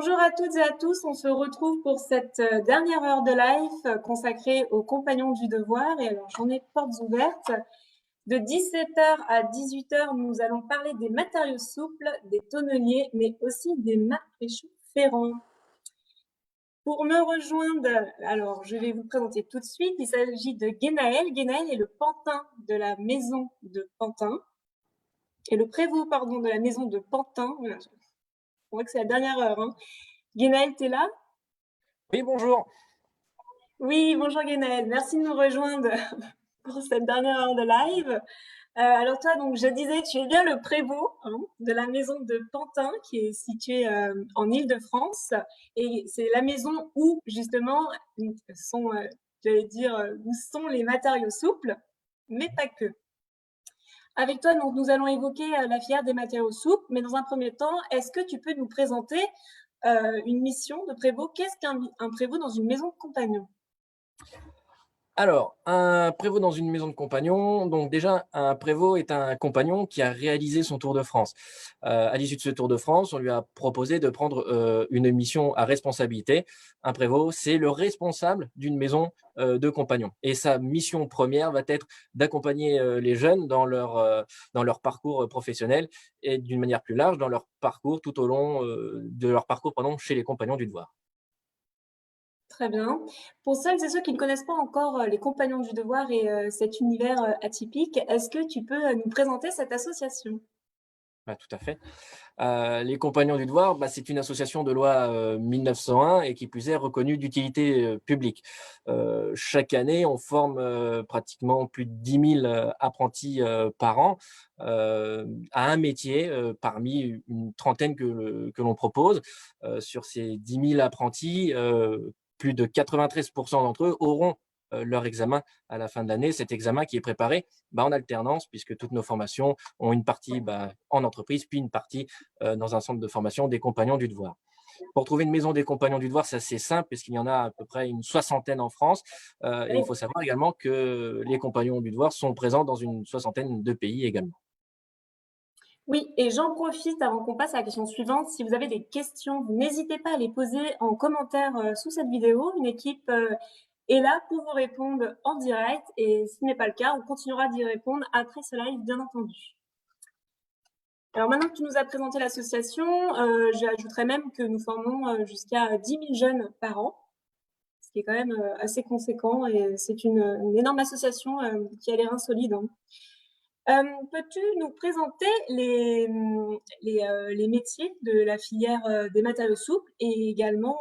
Bonjour à toutes et à tous, on se retrouve pour cette dernière heure de live consacrée aux compagnons du devoir. Et alors, j'en ai portes ouvertes. De 17h à 18h, nous allons parler des matériaux souples, des tonneliers, mais aussi des maréchaux ferrants. Pour me rejoindre, alors je vais vous présenter tout de suite. Il s'agit de Guénaël. Guénaël est le pantin de la maison de Pantin, et le prévôt, pardon, de la maison de Pantin. Voilà, on voit que c'est la dernière heure, hein. Guénaël, t'es là? Oui, bonjour. Oui, bonjour Guénaël, merci de nous rejoindre pour cette dernière heure de live. Alors toi, donc je disais, tu es bien le prévôt de la maison de Pantin qui est située en Île-de-France, et c'est la maison où justement sont, j'allais dire, où sont les matériaux souples, mais pas que. Avec toi, donc, nous allons évoquer la filière des matériaux souples, mais dans un premier temps, est-ce que tu peux nous présenter une mission de prévôt? Qu'est-ce qu'un prévôt dans une maison de compagnon? Alors, un prévôt dans une maison de compagnon, donc déjà, un prévôt est un compagnon qui a réalisé son Tour de France. À l'issue de ce Tour de France, on lui a proposé de prendre une mission à responsabilité. Un prévôt, c'est le responsable d'une maison de compagnons. Et sa mission première va être d'accompagner les jeunes dans leur parcours professionnel et d'une manière plus large, dans leur parcours tout au long de leur parcours chez les compagnons du devoir. Très bien. Pour celles et ceux qui ne connaissent pas encore les Compagnons du Devoir et cet univers atypique, est-ce que tu peux nous présenter cette association? Ouais, tout à fait. Les Compagnons du Devoir, c'est une association de loi 1901 et qui plus est reconnue d'utilité publique. Chaque année, on forme pratiquement plus de 10 000 apprentis par an à un métier parmi une trentaine que l'on propose. Sur ces 10 000 apprentis, plus de 93% d'entre eux auront leur examen à la fin de l'année. Cet examen qui est préparé en alternance, puisque toutes nos formations ont une partie en entreprise, puis une partie dans un centre de formation des Compagnons du Devoir. Pour trouver une maison des Compagnons du Devoir, c'est assez simple puisqu'il y en a à peu près une soixantaine en France. Et il faut savoir également que les Compagnons du Devoir sont présents dans une soixantaine de pays également. Oui, et j'en profite avant qu'on passe à la question suivante. Si vous avez des questions, vous n'hésitez pas à les poser en commentaire sous cette vidéo. Une équipe est là pour vous répondre en direct, et si ce n'est pas le cas, on continuera d'y répondre après ce live, bien entendu. Alors maintenant que tu nous as présenté l'association, j'ajouterais même que nous formons jusqu'à 10 000 jeunes par an, ce qui est quand même assez conséquent, et c'est une énorme association qui a les reins solides, hein. Peux-tu nous présenter les métiers de la filière des matériaux souples et également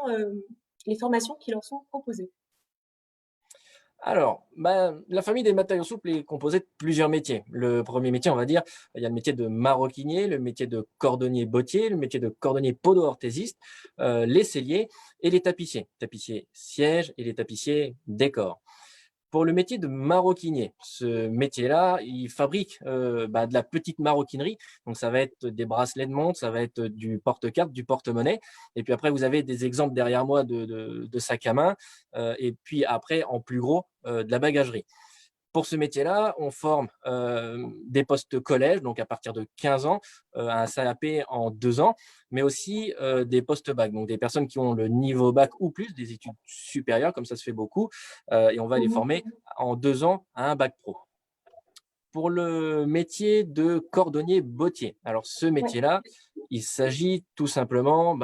les formations qui leur sont proposées? Alors, la famille des matériaux souples est composée de plusieurs métiers. Le premier métier, on va dire, il y a le métier de maroquinier, le métier de cordonnier bottier, le métier de cordonnier podo-orthésiste, les selliers et les tapissiers. Tapissiers sièges et les tapissiers décors. Pour le métier de maroquinier, ce métier-là, il fabrique de la petite maroquinerie. Donc, ça va être des bracelets de montre, ça va être du porte-carte, du porte-monnaie. Et puis après, vous avez des exemples derrière moi de sacs à main. Et puis après, en plus gros, de la bagagerie. Pour ce métier-là, on forme des postes collège, donc à partir de 15 ans, un CAP en 2 ans, mais aussi des postes bac, donc des personnes qui ont le niveau bac ou plus, des études supérieures, comme ça se fait beaucoup, et on va les former en 2 ans à un bac pro. Pour le métier de cordonnier bottier, alors ce Ouais. métier-là, il s'agit tout simplement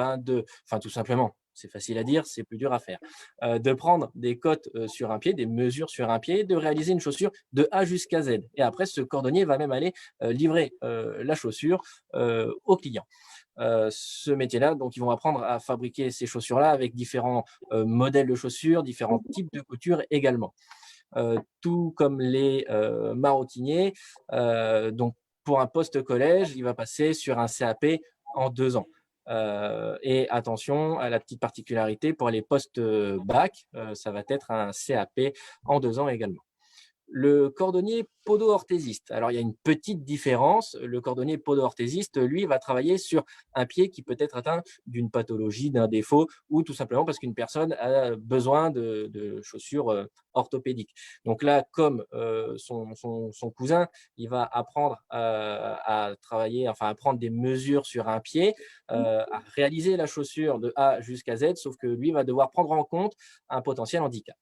tout simplement, c'est facile à dire, c'est plus dur à faire, de prendre des cotes sur un pied, des mesures sur un pied, de réaliser une chaussure de A jusqu'à Z. Et après, ce cordonnier va même aller livrer la chaussure au client. Ce métier-là, donc ils vont apprendre à fabriquer ces chaussures-là avec différents modèles de chaussures, différents types de coutures également. Tout comme les maroquiniers. Donc, pour un poste collège, il va passer sur un CAP en 2 ans. Et attention à la petite particularité, pour les postes bac, ça va être un CAP en 2 ans également. le cordonnier podo-orthésiste. Alors, il y a une petite différence. Le cordonnier podo-orthésiste, lui, va travailler sur un pied qui peut être atteint d'une pathologie, d'un défaut, ou tout simplement parce qu'une personne a besoin de chaussures orthopédiques. Donc là, comme son cousin, il va apprendre à travailler, enfin à prendre des mesures sur un pied, à réaliser la chaussure de A jusqu'à Z, sauf que lui va devoir prendre en compte un potentiel handicap.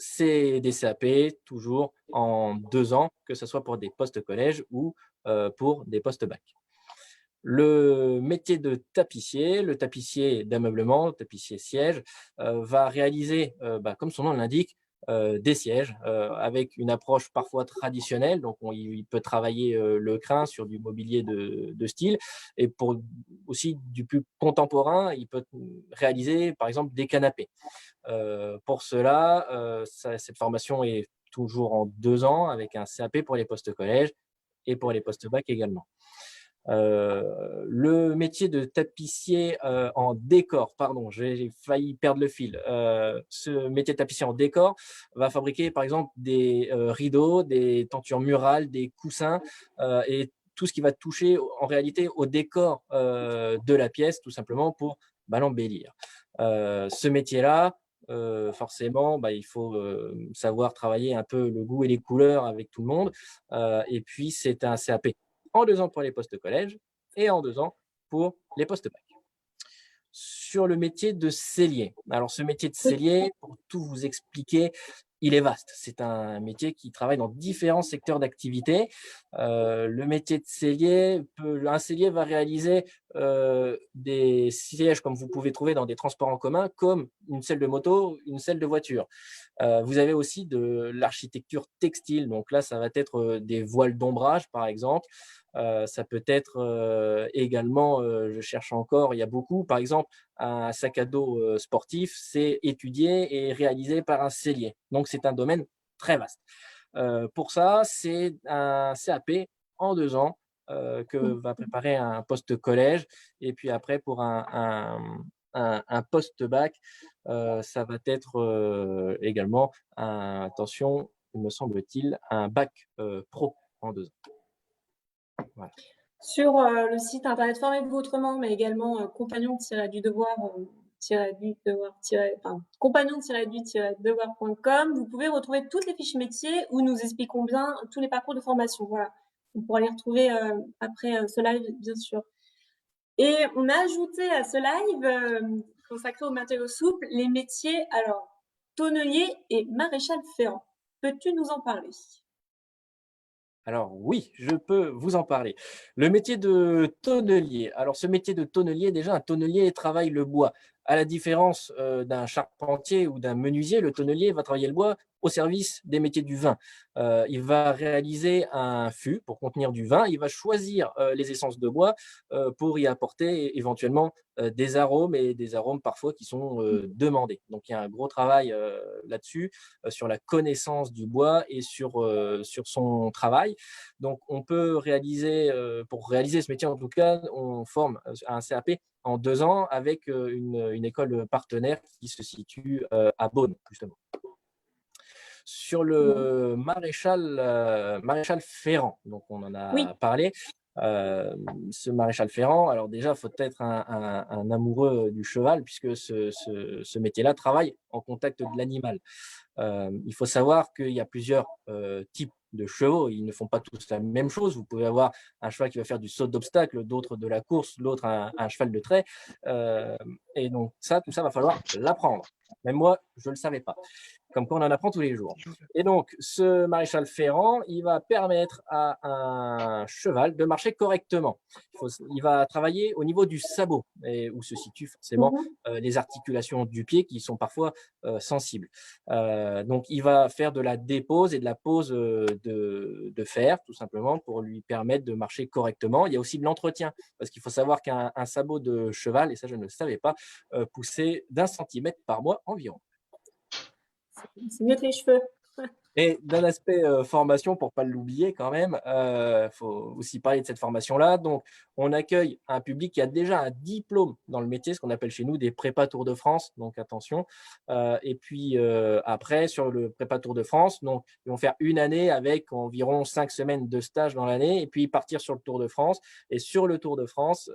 C'est des CAP toujours en 2 ans, que ce soit pour des postes collège ou pour des postes bac. Le métier de tapissier, le tapissier d'ameublement, le tapissier siège, va réaliser, comme son nom l'indique, des sièges avec une approche parfois traditionnelle. Donc, il peut travailler le crin sur du mobilier de style. Et pour aussi du plus contemporain, il peut réaliser par exemple des canapés. Pour cela, cette formation est toujours en 2 ans avec un CAP pour les postes collège et pour les postes bac également. Le métier de tapissier en décor, pardon, j'ai failli perdre le fil. Ce métier de tapissier en décor va fabriquer par exemple des rideaux, des tentures murales, des coussins et tout ce qui va toucher en réalité au décor de la pièce, tout simplement pour l'embellir. Ce métier-là, forcément, il faut savoir travailler un peu le goût et les couleurs avec tout le monde. Et puis, c'est un CAP en 2 ans pour les postes collège et en 2 ans pour les postes bac. Sur le métier de sellier. Alors, ce métier de sellier, pour tout vous expliquer, il est vaste. C'est un métier qui travaille dans différents secteurs d'activité. Le métier de sellier, un sellier va réaliser des sièges comme vous pouvez trouver dans des transports en commun, comme une selle de moto, une selle de voiture. Vous avez aussi de l'architecture textile. Donc là, ça va être des voiles d'ombrage, par exemple. Ça peut être également, je cherche encore, il y a beaucoup, par exemple, un sac à dos sportif, c'est étudié et réalisé par un sellier. Donc, c'est un domaine très vaste. Pour ça, c'est un CAP en 2 ans que va préparer un poste collège. Et puis après, pour un poste bac, ça va être également, attention, il me semble-t-il, un bac pro en 2 ans. Voilà. Sur le site internet Formez-vous autrement, mais également compagnon-du-devoir, compagnon-du-devoir.com, vous pouvez retrouver toutes les fiches métiers où nous expliquons bien tous les parcours de formation. Voilà. On pourra les retrouver après ce live, bien sûr. Et on a ajouté à ce live consacré aux matériaux souples les métiers, alors, tonnelier et maréchal ferrant. Peux-tu nous en parler? Alors oui, je peux vous en parler. Le métier de tonnelier. Alors ce métier de tonnelier, déjà un tonnelier travaille le bois. À la différence d'un charpentier ou d'un menuisier, le tonnelier va travailler le bois au service des métiers du vin. Il va réaliser un fût pour contenir du vin. Il va choisir les essences de bois pour y apporter éventuellement des arômes et des arômes parfois qui sont demandés. Donc il y a un gros travail là-dessus, sur la connaissance du bois et sur son travail. Donc, on peut réaliser, pour réaliser ce métier en tout cas, on forme un CAP en 2 ans avec une école partenaire qui se situe à Beaune, justement. Sur le maréchal ferrant, donc on en Oui. a parlé. Ce maréchal ferrant, alors déjà, il faut être un amoureux du cheval, puisque ce métier-là travaille en contact de l'animal. Il faut savoir qu'il y a plusieurs types de chevaux. Ils ne font pas tous la même chose. Vous pouvez avoir un cheval qui va faire du saut d'obstacle, d'autres de la course, l'autre un cheval de trait. Et donc tout ça va falloir l'apprendre. Même moi, je ne le savais pas. Comme quoi, on en apprend tous les jours. Et donc, ce maréchal ferrant, il va permettre à un cheval de marcher correctement. Il va travailler au niveau du sabot, où se situent forcément les articulations du pied qui sont parfois sensibles. Donc, il va faire de la dépose et de la pose de fer, tout simplement, pour lui permettre de marcher correctement. Il y a aussi de l'entretien, parce qu'il faut savoir qu'un sabot de cheval, et ça je ne le savais pas, poussait d'1 centimètre par mois environ. C'est mieux que les cheveux. Et d'un aspect, formation, pour pas l'oublier quand même, faut aussi parler de cette formation-là. Donc, on accueille un public qui a déjà un diplôme dans le métier, ce qu'on appelle chez nous des prépa Tour de France, donc attention. Et puis, après sur le prépa Tour de France, donc ils vont faire une année avec environ 5 semaines de stage dans l'année et puis partir sur le Tour de France. Et sur le Tour de France,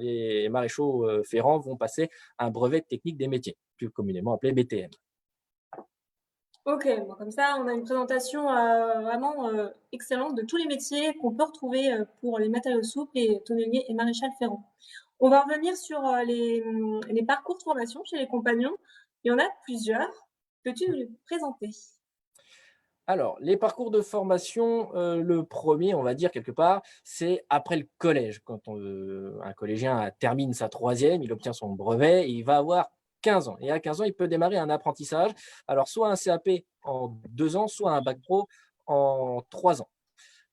les maréchaux, ferrants vont passer un brevet technique des métiers, plus communément appelé BTM. Ok, bon, comme ça, on a une présentation vraiment excellente de tous les métiers qu'on peut retrouver pour les matériaux souples et tonnelier et maréchal ferrant. On va revenir sur les parcours de formation chez les compagnons. Il y en a plusieurs. Peux-tu nous les présenter? Alors, les parcours de formation, le premier, on va dire quelque part, c'est après le collège. Quand un collégien termine sa troisième, il obtient son brevet et il va avoir 15 ans. Et à 15 ans, il peut démarrer un apprentissage. Alors, soit un CAP en 2 ans, soit un bac pro en 3 ans.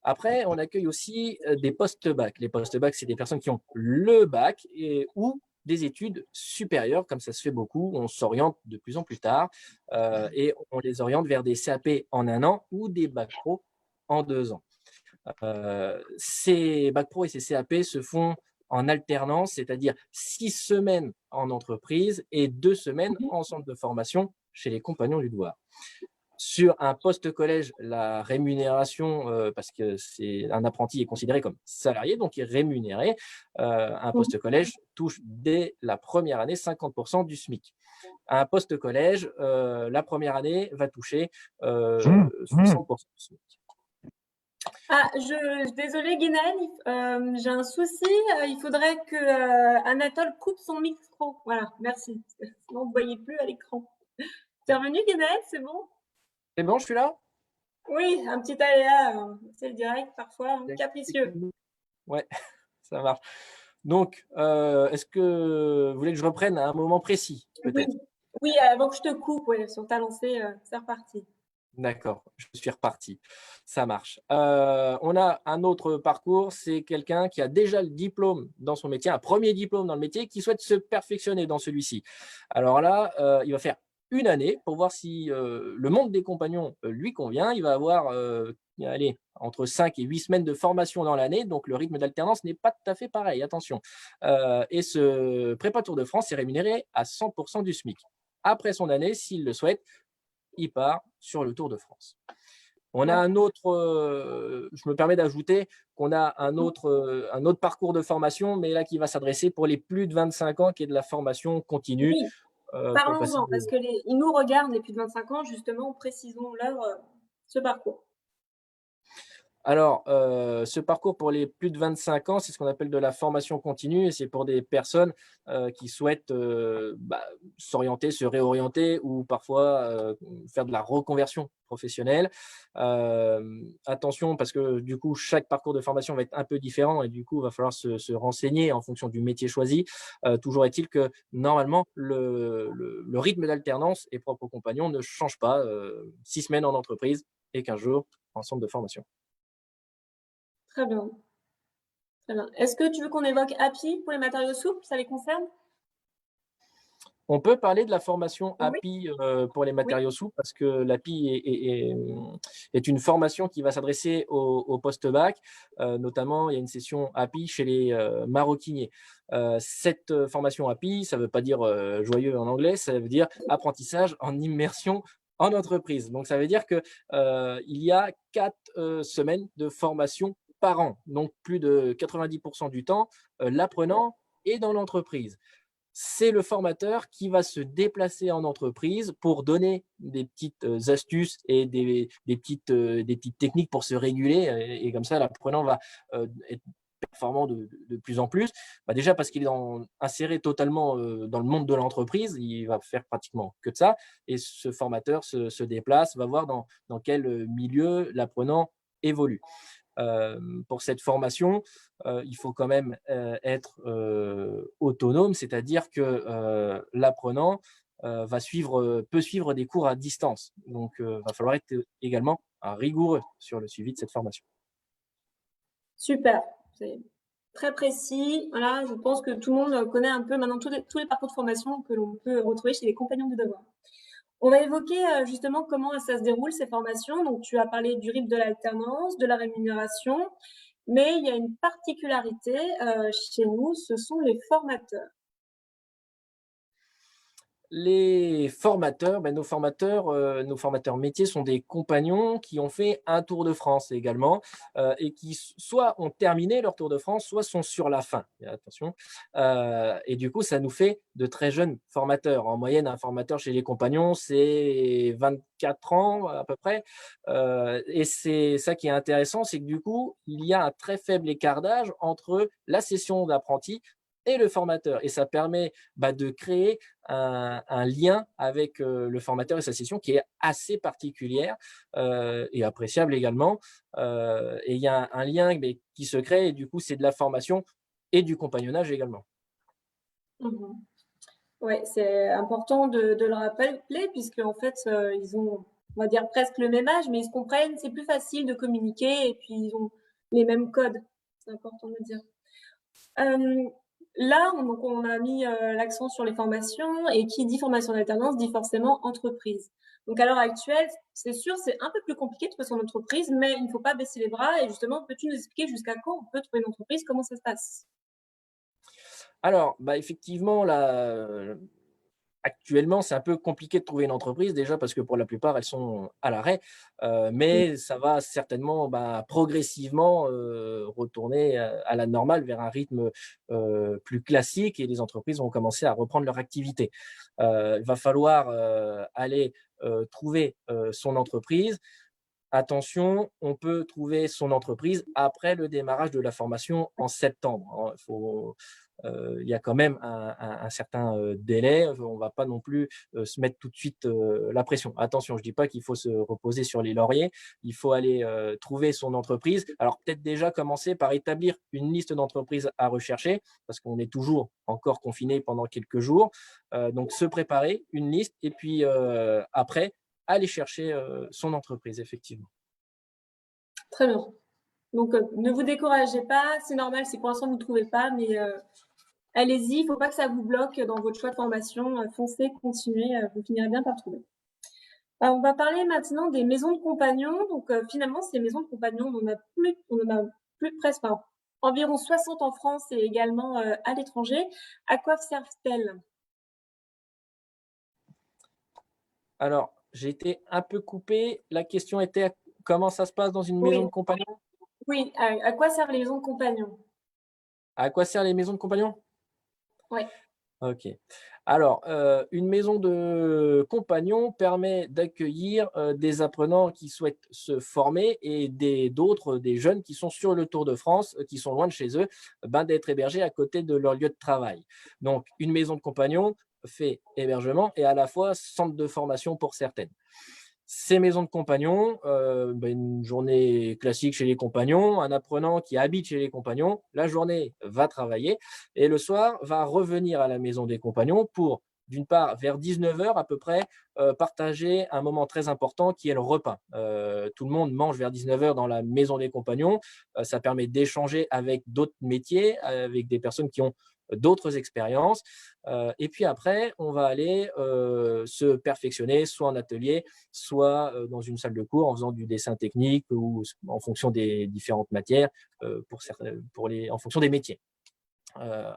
Après, on accueille aussi des post-bac. Les post-bac, c'est des personnes qui ont le bac ou des études supérieures, comme ça se fait beaucoup. On s'oriente de plus en plus tard et on les oriente vers des CAP en 1 an ou des bac pro en 2 ans. Ces bac pro et ces CAP se font en alternance, c'est-à-dire 6 semaines en entreprise et 2 semaines Mhm. en centre de formation chez les compagnons du devoir. Sur un poste collège, la rémunération, parce que c'est un apprenti est considéré comme salarié, donc il est rémunéré. Un poste collège touche dès la première année 50% du SMIC. Un poste collège, la première année va toucher 60% du SMIC. Ah, désolée Guénel, j'ai un souci. Il faudrait que Anatole coupe son micro. Voilà, merci. Sinon, vous ne voyez plus à l'écran. C'est revenu Guénel, c'est bon? C'est bon, je suis là? Oui, un petit aléa, c'est le direct parfois, hein, capricieux. Ouais, ça marche. Donc, est-ce que vous voulez que je reprenne à un moment précis, Oui, peut-être? oui, avant que je te coupe, ouais, sur ta lancée, c'est reparti. D'accord, je suis reparti. Ça marche. On a un autre parcours, c'est quelqu'un qui a déjà le diplôme dans son métier, un premier diplôme dans le métier, qui souhaite se perfectionner dans celui-ci. Alors là, il va faire une année pour voir si le monde des compagnons lui convient. Il va avoir allez, entre 5 et 8 semaines de formation dans l'année, donc le rythme d'alternance n'est pas tout à fait pareil, attention. Et ce prépa Tour de France est rémunéré à 100% du SMIC. Après son année, s'il le souhaite, il part sur le Tour de France. On a Ouais. un autre, je me permets d'ajouter qu'on a un autre parcours de formation, mais là qui va s'adresser pour les plus de 25 ans, qui est de la formation continue Oui, pour passer parlons-en, parce de. que ils nous regardent, les plus de 25 ans, justement, précisons-leur ce parcours. Alors, ce parcours pour les plus de 25 ans, c'est ce qu'on appelle de la formation continue et c'est pour des personnes qui souhaitent s'orienter, se réorienter ou parfois faire de la reconversion professionnelle. Attention parce que du coup, chaque parcours de formation va être un peu différent et du coup, il va falloir se renseigner en fonction du métier choisi. Toujours est-il que normalement, le rythme d'alternance et propre aux compagnons ne change pas. 6 semaines en entreprise et 15 jours en centre de formation. Très bien, très bien. Est-ce que tu veux qu'on évoque API pour les matériaux souples? Ça les concerne? On peut parler de la formation Oui, API pour les oui. matériaux souples parce que l'API est une formation qui va s'adresser au post-bac. Notamment, il y a une session API chez les maroquiniers. Cette formation API, ça ne veut pas dire joyeux en anglais, ça veut dire apprentissage en immersion en entreprise. Donc, ça veut dire que il y a 4 semaines de formation par an. Donc, plus de 90% du temps, l'apprenant est dans l'entreprise. C'est le formateur qui va se déplacer en entreprise pour donner des petites astuces et des petites techniques pour se réguler. Et comme ça, l'apprenant va être performant de plus en plus. Bah déjà parce qu'il est inséré totalement dans le monde de l'entreprise, il va faire pratiquement que de ça. Et ce formateur se déplace, va voir dans quel milieu l'apprenant évolue. Pour cette formation, il faut quand même être autonome, c'est-à-dire que l'apprenant peut suivre des cours à distance. Donc, il va falloir être également rigoureux sur le suivi de cette formation. Super, c'est très précis. Voilà, je pense que tout le monde connaît un peu maintenant tous les parcours de formation que l'on peut retrouver chez les compagnons du devoir. On va évoquer justement comment ça se déroule, ces formations. Donc, tu as parlé du rythme de l'alternance, de la rémunération, mais il y a une particularité chez nous, ce sont les formateurs. Les formateurs, nos formateurs métiers sont des compagnons qui ont fait un Tour de France également, et qui soit ont terminé leur Tour de France, soit sont sur la fin. Et attention, et du coup, ça nous fait de très jeunes formateurs. En moyenne, un formateur chez les compagnons, c'est 24 ans à peu près, et c'est ça qui est intéressant, c'est que du coup, il y a un très faible écart d'âge entre la session d'apprenti et le formateur, et ça permet, de créer un lien avec le formateur et sa session qui est assez particulière, et appréciable également. Et il y a un lien qui se crée, et du coup, c'est de la formation et du compagnonnage également. Mhm. Ouais, c'est important de le rappeler puisque en fait, ils ont, on va dire presque le même âge, mais ils se comprennent, c'est plus facile de communiquer et puis ils ont les mêmes codes. C'est important de le dire. Euh, Là, donc on a mis l'accent sur les formations et qui dit formation d'alternance dit forcément entreprise. Donc à l'heure actuelle, c'est sûr, c'est un peu plus compliqué de trouver son entreprise, mais il ne faut pas baisser les bras. Et justement, peux-tu nous expliquer jusqu'à quand on peut trouver une entreprise, comment ça se passe? Alors, effectivement, là, actuellement, c'est un peu compliqué de trouver une entreprise, déjà parce que pour la plupart, elles sont à l'arrêt, mais ça va certainement, progressivement, retourner, à la normale, vers un rythme, plus classique, et les entreprises vont commencer à reprendre leur activité. Il va falloir, aller, trouver, son entreprise. Attention, on peut trouver son entreprise après le démarrage de la formation en septembre, hein. Il y a quand même un certain, délai. On ne va pas non plus, se mettre tout de suite, la pression. Attention, je ne dis pas qu'il faut se reposer sur les lauriers. Il faut aller, trouver son entreprise. Alors peut-être déjà commencer par établir une liste d'entreprises à rechercher, parce qu'on est toujours encore confiné pendant quelques jours. Donc se préparer, une liste, et puis, après aller chercher, son entreprise, effectivement. Très bien. Donc, ne vous découragez pas, c'est normal si pour l'instant vous ne trouvez pas, mais allez-y, il ne faut pas que ça vous bloque dans votre choix de formation. Foncez, continuez, vous finirez bien par trouver. On va parler maintenant des maisons de compagnons. Donc, finalement, ces maisons de compagnons, on en a plus presque, enfin, environ 60 en France et également à l'étranger. À quoi servent-elles? Alors, j'ai été un peu coupé. La question était: comment ça se passe dans une maison Oui, de compagnon? oui. À quoi servent les maisons de compagnons? À quoi servent les maisons de compagnons? Oui. OK. Alors, une maison de compagnon permet d'accueillir, des apprenants qui souhaitent se former, et des jeunes qui sont sur le Tour de France, qui sont loin de chez eux, d'être hébergés à côté de leur lieu de travail. Donc une maison de compagnon fait hébergement et à la fois centre de formation pour certaines. Ces maisons de compagnons, une journée classique chez les compagnons, un apprenant qui habite chez les compagnons, la journée va travailler, et le soir va revenir à la maison des compagnons pour, d'une part, vers 19 heures à peu près, partager un moment très important qui est le repas. Tout le monde mange vers 19 heures dans la maison des compagnons. Ça permet d'échanger avec d'autres métiers, avec des personnes qui ont d'autres expériences. Et puis après, on va aller se perfectionner, soit en atelier, soit dans une salle de cours en faisant du dessin technique, ou en fonction des différentes matières, en fonction des métiers.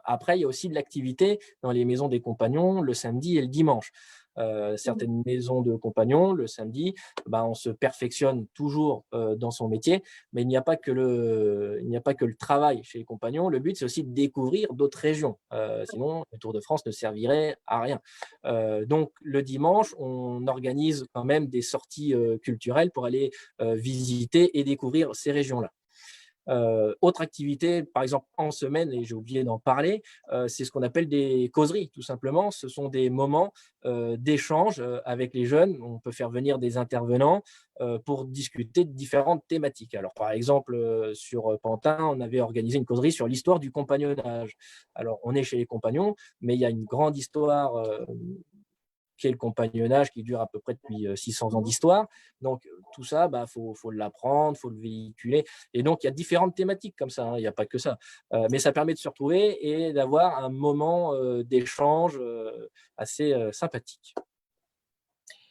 Après, il y a aussi de l'activité dans les maisons des compagnons le samedi et le dimanche. Certaines maisons de compagnons, le samedi, on se perfectionne toujours dans son métier, mais il n'y a pas que le travail chez les compagnons. Le but, c'est aussi de découvrir d'autres régions. Sinon, le Tour de France ne servirait à rien. Donc, le dimanche, on organise quand même des sorties culturelles pour aller visiter et découvrir ces régions-là. Autre activité, par exemple en semaine, et j'ai oublié d'en parler, c'est ce qu'on appelle des causeries, tout simplement. Ce sont des moments d'échange avec les jeunes. On peut faire venir des intervenants pour discuter de différentes thématiques. Alors, par exemple, sur Pantin, on avait organisé une causerie sur l'histoire du compagnonnage. Alors, on est chez les compagnons, mais il y a une grande histoire qui est le compagnonnage, qui dure à peu près depuis 600 ans d'histoire. Donc, tout ça, faut l'apprendre, faut le véhiculer. Et donc, il y a différentes thématiques comme ça, hein, il n'y a pas que ça. Mais ça permet de se retrouver et d'avoir un moment d'échange assez sympathique.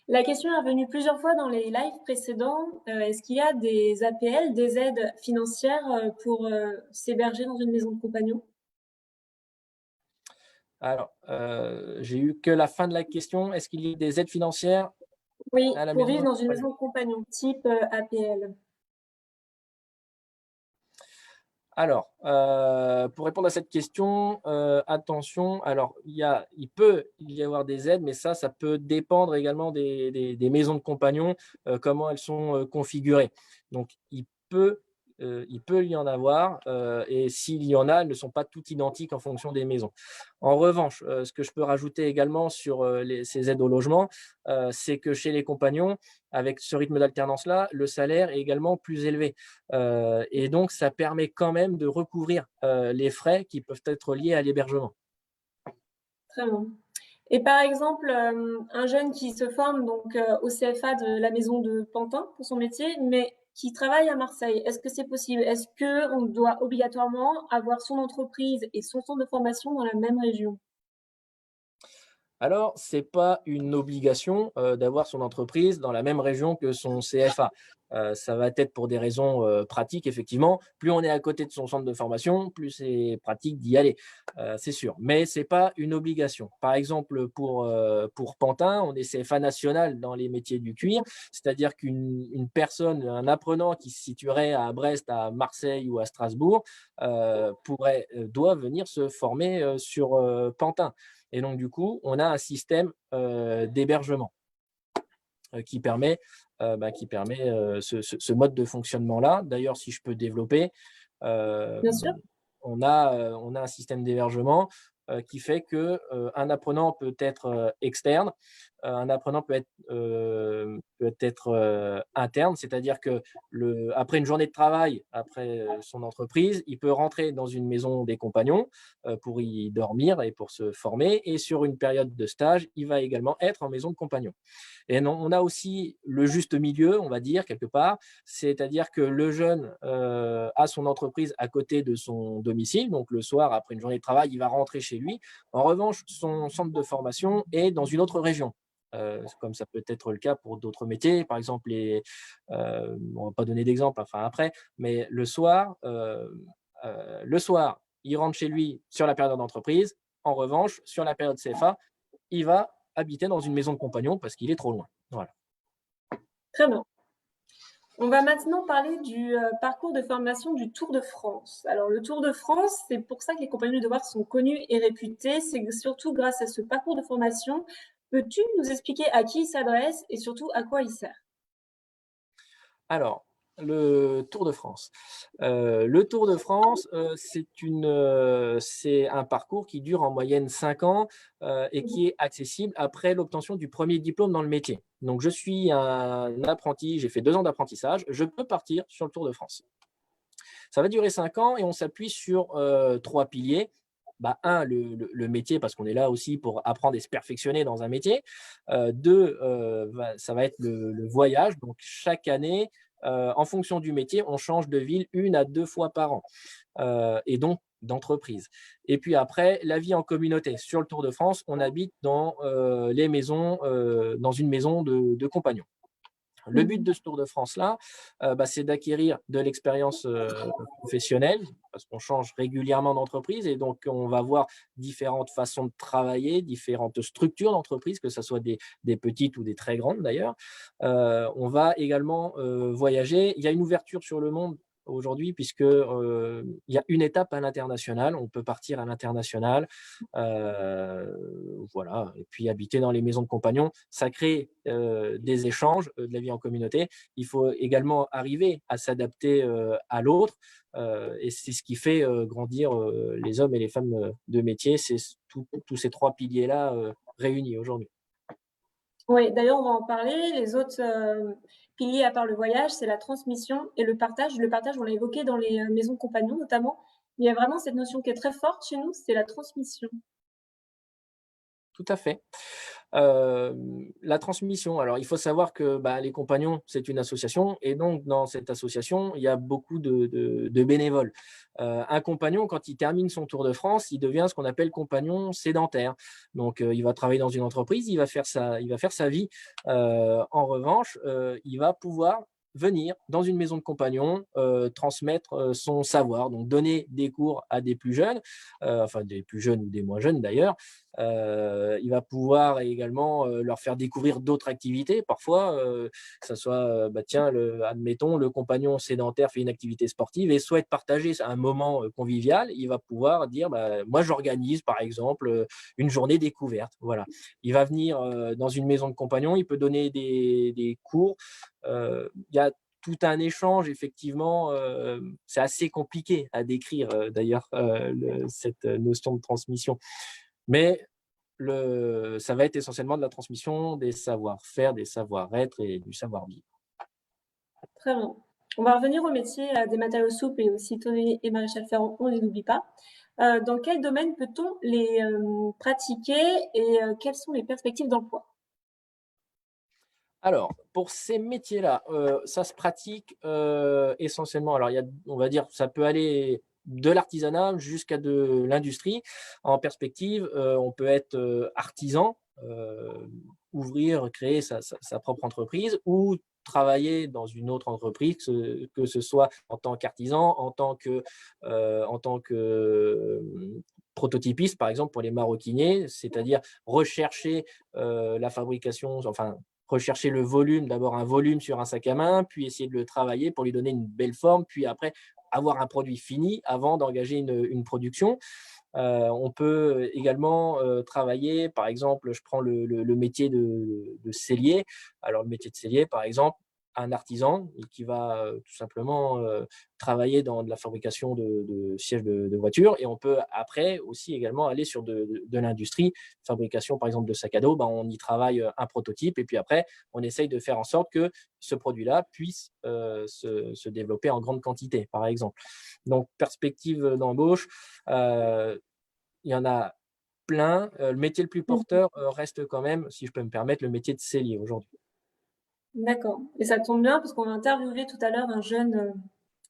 La question est revenue plusieurs fois dans les lives précédents. Est-ce qu'il y a des APL, des aides financières pour s'héberger dans une maison de compagnon? Alors, j'ai eu que la fin de la question. Est-ce qu'il y a des aides financières Oui, à la pour maison vivre d'un dans une compagnon? maison de compagnon, type APL. Alors, pour répondre à cette question, attention, alors il peut y avoir des aides, mais ça peut dépendre également des maisons de compagnons, comment elles sont, configurées. Donc il peut y en avoir, et s'il y en a, elles ne sont pas toutes identiques en fonction des maisons. En revanche, ce que je peux rajouter également sur, ces aides au logement, c'est que chez les compagnons, avec ce rythme d'alternance-là, le salaire est également plus élevé. Et donc ça permet quand même de recouvrir, les frais qui peuvent être liés à l'hébergement. Très bien. Et par exemple, un jeune qui se forme donc au CFA de la maison de Pantin pour son métier, mais qui travaille à Marseille, est-ce que c'est possible? Est-ce qu'on doit obligatoirement avoir son entreprise et son centre de formation dans la même région? Alors, c'est pas une obligation, d'avoir son entreprise dans la même région que son CFA. Ça va être pour des raisons, pratiques effectivement. Plus on est à côté de son centre de formation, plus c'est pratique d'y aller, c'est sûr. Mais c'est pas une obligation. Par exemple, pour Pantin, on est CFA national dans les métiers du cuir, c'est-à-dire qu'une personne, un apprenant qui se situerait à Brest, à Marseille ou à Strasbourg, doit venir se former, sur, Pantin. Et donc, du coup, on a un système d'hébergement qui permet ce mode de fonctionnement-là. D'ailleurs, si je peux développer, euh, Bien sûr. on a un système d'hébergement qui fait que un apprenant peut être externe, un apprenant peut être interne, c'est-à-dire que après une journée de travail, après son entreprise, il peut rentrer dans une maison des compagnons pour y dormir et pour se former. Et sur une période de stage, il va également être en maison de compagnons. Et non, on a aussi le juste milieu, on va dire, quelque part, c'est-à-dire que le jeune a son entreprise à côté de son domicile, donc le soir, après une journée de travail, il va rentrer chez lui. En revanche, son centre de formation est dans une autre région. Comme ça peut être le cas pour d'autres métiers, par exemple, on ne va pas donner d'exemple enfin, après, mais le soir, il rentre chez lui sur la période d'entreprise. En revanche, sur la période CFA, il va habiter dans une maison de compagnon parce qu'il est trop loin. Voilà. Très bien. On va maintenant parler du parcours de formation du Tour de France. Alors, le Tour de France, c'est pour ça que les compagnons de devoir sont connus et réputés. C'est surtout grâce à ce parcours de formation. Peux-tu nous expliquer à qui il s'adresse et surtout à quoi il sert? Alors, le Tour de France. Le Tour de France, c'est un parcours qui dure en moyenne 5 ans, et qui est accessible après l'obtention du premier diplôme dans le métier. Donc je suis un apprenti, j'ai fait 2 ans d'apprentissage, je peux partir sur le Tour de France. Ça va durer 5 ans et on s'appuie sur 3 piliers. Bah, 1, le métier, parce qu'on est là aussi pour apprendre et se perfectionner dans un métier. 2, ça va être le voyage. Donc chaque année, en fonction du métier, on change de ville 1 à 2 fois par an, et donc d'entreprise. Et puis après, la vie en communauté. Sur le Tour de France, on habite dans une maison de compagnons. Le but Mhm. de ce Tour de France-là, c'est d'acquérir de l'expérience professionnelle, parce qu'on change régulièrement d'entreprise et donc on va voir différentes façons de travailler, différentes structures d'entreprise, que ce soit des petites ou des très grandes d'ailleurs. On va également voyager. Il y a une ouverture sur le monde aujourd'hui puisque il y a une étape à l'international. On peut partir à l'international, voilà. Et puis habiter dans les maisons de compagnons, ça crée des échanges, de la vie en communauté. Il faut également arriver à s'adapter à l'autre, et c'est ce qui fait grandir les hommes et les femmes de métier. C'est tous ces 3 piliers-là réunis aujourd'hui. Oui, d'ailleurs, on va en parler. Les autres piliers, à part le voyage, c'est la transmission et le partage. Le partage, on l'a évoqué dans les maisons de compagnons notamment. Il y a vraiment cette notion qui est très forte chez nous, c'est la transmission. Tout à fait. La transmission, alors il faut savoir que, bah, les compagnons, c'est une association et donc dans cette association, il y a beaucoup de bénévoles. Un compagnon, quand il termine son tour de France, il devient ce qu'on appelle compagnon sédentaire. Donc, il va travailler dans une entreprise, il va faire sa vie. En revanche, il va pouvoir venir dans une maison de compagnons, transmettre, son savoir, donc donner des cours à des plus jeunes, enfin des plus jeunes ou des moins jeunes d'ailleurs. Il va pouvoir également, leur faire découvrir d'autres activités parfois, que ça soit, bah, tiens, admettons, le compagnon sédentaire fait une activité sportive et souhaite partager un moment, convivial. Il va pouvoir dire: «Bah, moi j'organise par exemple, une journée découverte». Voilà. Il va venir, dans une maison de compagnons, il peut donner des cours. Il y a tout un échange effectivement, c'est assez compliqué à décrire, d'ailleurs, cette notion de transmission. Mais ça va être essentiellement de la transmission des savoir-faire, des savoir-être et du savoir-vivre. Très bien. On va revenir au métier des matériaux souples et aussi tonnelier et maréchal ferrant, on ne les oublie pas. Dans quel domaine peut-on les pratiquer et quelles sont les perspectives d'emploi? Alors, pour ces métiers-là, ça se pratique, essentiellement alors il y a on va dire, ça peut aller de l'artisanat jusqu'à de l'industrie. En perspective, on peut être, artisan, ouvrir, créer sa propre entreprise ou travailler dans une autre entreprise, que ce soit en tant qu'artisan, en tant que, prototypiste, par exemple, pour les maroquiniers, c'est-à-dire rechercher, la fabrication enfin rechercher le volume, d'abord un volume sur un sac à main, puis essayer de le travailler pour lui donner une belle forme, puis après avoir un produit fini avant d'engager une production. On peut également, travailler, par exemple, je prends le métier de sellier. Alors le métier de sellier, par exemple, un artisan qui va, tout simplement, travailler dans de la fabrication de sièges de voitures et on peut après aussi également aller sur de l'industrie, fabrication par exemple de sacs à dos, ben, on y travaille, un prototype et puis après on essaye de faire en sorte que ce produit-là puisse, se développer en grande quantité, par exemple. Donc perspective, d'embauche, il y en a plein. Le métier le plus Mmh. porteur, reste quand même, si je peux me permettre, le métier de sellier aujourd'hui. D'accord, et ça tombe bien parce qu'on va interviewer tout à l'heure un jeune,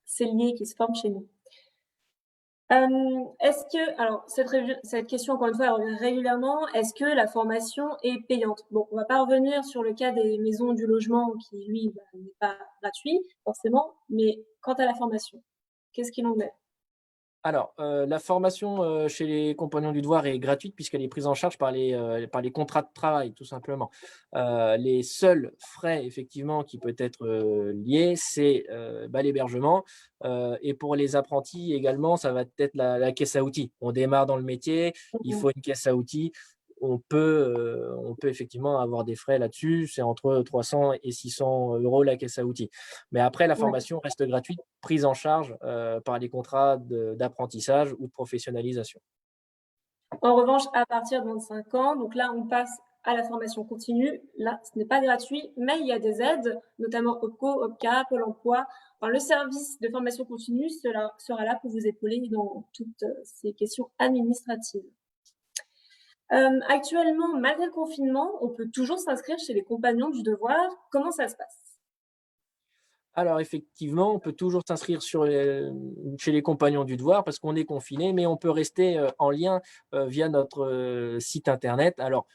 sellier qui se forme chez nous. Est-ce que alors cette question encore une fois, elle revient régulièrement. Est-ce que la formation est payante? Bon, on va pas revenir sur le cas des maisons du logement qui lui, bah, n'est pas gratuit forcément, mais quant à la formation, qu'est-ce qu'il en est? Alors, la formation, chez les compagnons du devoir est gratuite puisqu'elle est prise en charge par les contrats de travail, tout simplement. Les seuls frais effectivement qui peut être, liés, c'est, bah, l'hébergement, et pour les apprentis également, ça va être la caisse à outils. On démarre dans le métier, il Mmh. faut une caisse à outils. On peut effectivement avoir des frais là-dessus, c'est entre 300 et 600 € la caisse à outils. Mais après la Ouais. formation reste gratuite, prise en charge, par les contrats d'apprentissage ou de professionnalisation. En revanche, à partir de 25 ans, donc là, on passe à la formation continue. Là, ce n'est pas gratuit, mais il y a des aides, notamment OPCO, OPCA, Pôle emploi. Enfin, le service de formation continue sera là pour vous épauler dans toutes ces questions administratives. Actuellement, malgré le confinement, on peut toujours s'inscrire chez les compagnons du devoir. Comment ça se passe? Alors effectivement, on peut toujours s'inscrire chez les compagnons du devoir parce qu'on est confiné, mais on peut rester, en lien, via notre, site internet. Alors,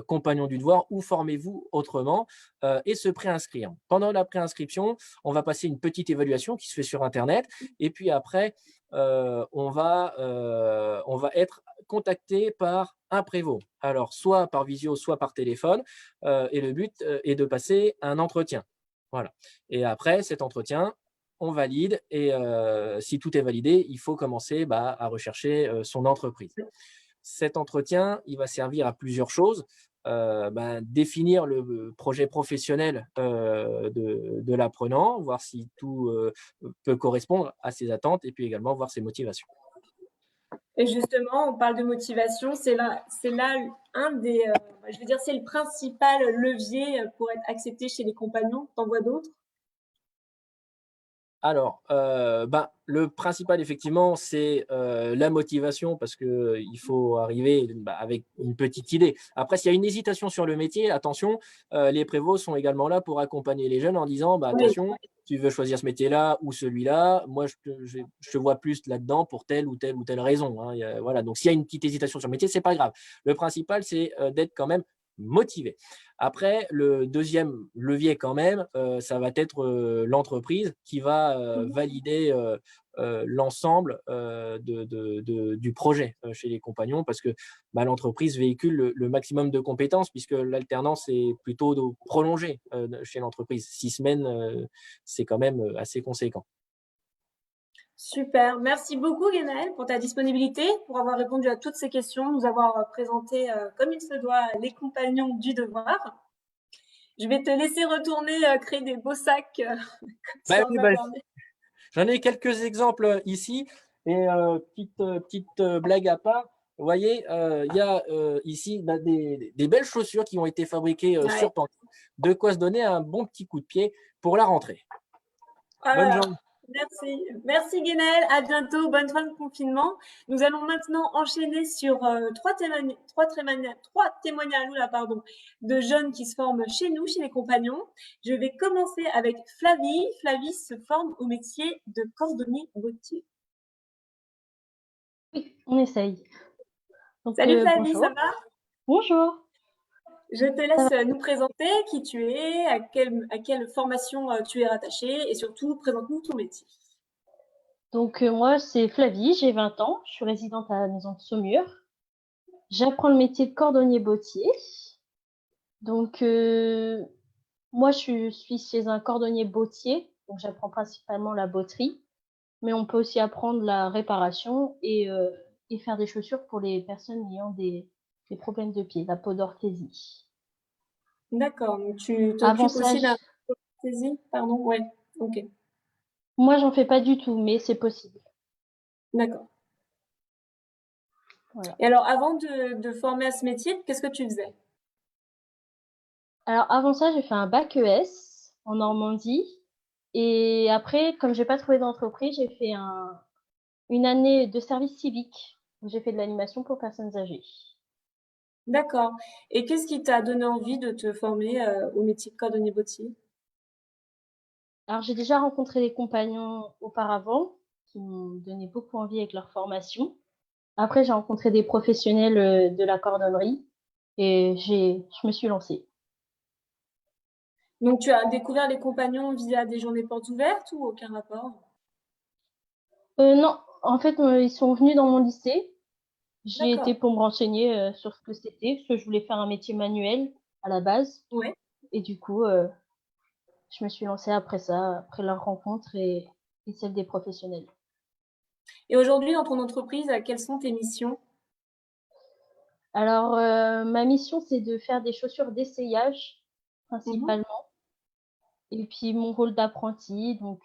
compagnons du devoir ou formez-vous autrement, et se préinscrire. Pendant la préinscription, on va passer une petite évaluation qui se fait sur internet et puis après, on va être contacté par un prévôt. Alors soit par visio, soit par téléphone, et le but, est de passer un entretien. Voilà. Et après cet entretien, on valide et si tout est validé, il faut commencer, bah, à rechercher, son entreprise. Cet entretien, il va servir à plusieurs choses, bah, définir le projet professionnel, de l'apprenant, voir si tout, peut correspondre à ses attentes et puis également voir ses motivations. Et justement, on parle de motivation, c'est là un des, je veux dire, c'est le principal levier pour être accepté chez les compagnons. T'en vois d'autres? Alors, ben, le principal effectivement, c'est, la motivation parce que il faut arriver, bah, avec une petite idée. Après, s'il y a une hésitation sur le métier, attention, les prévôts sont également là pour accompagner les jeunes en disant: «Bah, Oui, attention, tu veux choisir ce métier-là ou celui-là, moi je te vois plus là-dedans pour telle ou telle ou telle raison», hein. Il y a voilà, donc s'il y a une petite hésitation sur le métier, c'est pas grave. Le principal, c'est, d'être quand même motivé. Après, le deuxième levier quand même, ça va être, l'entreprise qui va, mmh, valider, l'ensemble, du projet, chez les compagnons parce que, bah, l'entreprise véhicule le maximum de compétences puisque l'alternance est plutôt prolongée, chez l'entreprise. 6 semaines, c'est quand même, assez conséquent. super. Merci beaucoup Guénaëlle pour ta disponibilité, pour avoir répondu à toutes ces questions, nous avoir, présenté, comme il se doit, les compagnons du devoir. Je vais te laisser retourner, créer des beaux sacs, comme tu Bah, en oui, as bah, parlé. j'en ai quelques exemples, ici et petite, blague à part, vous voyez, il y a, ici, bah, des belles chaussures qui ont été fabriquées, Ouais. sur Pantin. De quoi se donner un bon petit coup de pied pour la rentrée. Ah là Bonne là. journée. Merci. Merci Guénel. À bientôt. Bonne fin de confinement. Nous allons maintenant enchaîner sur trois témoignages là, pardon, de jeunes qui se forment chez nous, chez les compagnons. Je vais commencer avec Flavie. Flavie se forme au métier de cordonnier boîtier. Oui, on essaye. Donc, Salut Flavie, ça bonjour. va? Bonjour. Je te Ça laisse va. nous présenter qui tu es, à quelle formation tu es rattachée et surtout présente-nous ton métier. Donc, moi, c'est Flavie, j'ai 20 ans, je suis résidente à la maison de Saumur. J'apprends le métier de cordonnier bottier. Donc, moi, je suis chez un cordonnier bottier, donc j'apprends principalement la botterie, mais on peut aussi apprendre la réparation et faire des chaussures pour les personnes ayant des problèmes de pied, la podorthésie. D'accord, donc tu Avant t'occupes ça, aussi d'un saisie? Pardon, ouais, OK, moi, j'en fais pas du tout, mais c'est possible. d'accord. Voilà. Et alors avant de former à ce métier, qu'est-ce que tu faisais? Alors avant ça, j'ai fait un bac ES en Normandie et après, comme j'ai pas trouvé d'entreprise, j'ai fait une année de service civique où j'ai fait de l'animation pour personnes âgées. D'accord. Et qu'est-ce qui t'a donné envie de te former, au métier de cordonnier bottier? Alors j'ai déjà rencontré des compagnons auparavant qui m'ont donné beaucoup envie avec leur formation. Après, j'ai rencontré des professionnels de la cordonnerie et je me suis lancée. Donc tu as découvert les compagnons via des journées portes ouvertes ou aucun rapport? Non, en fait, ils sont venus dans mon lycée. J'y étais D'accord, pour me renseigner sur ce que c'était, parce que je voulais faire un métier manuel à la base. ouais. Et du coup, je me suis lancée après ça, après leur rencontre et celle des professionnels. Et aujourd'hui dans ton entreprise, quelles sont tes missions? Alors, ma mission, c'est de faire des chaussures d'essayage Mmh. principalement, et puis mon rôle d'apprenti, donc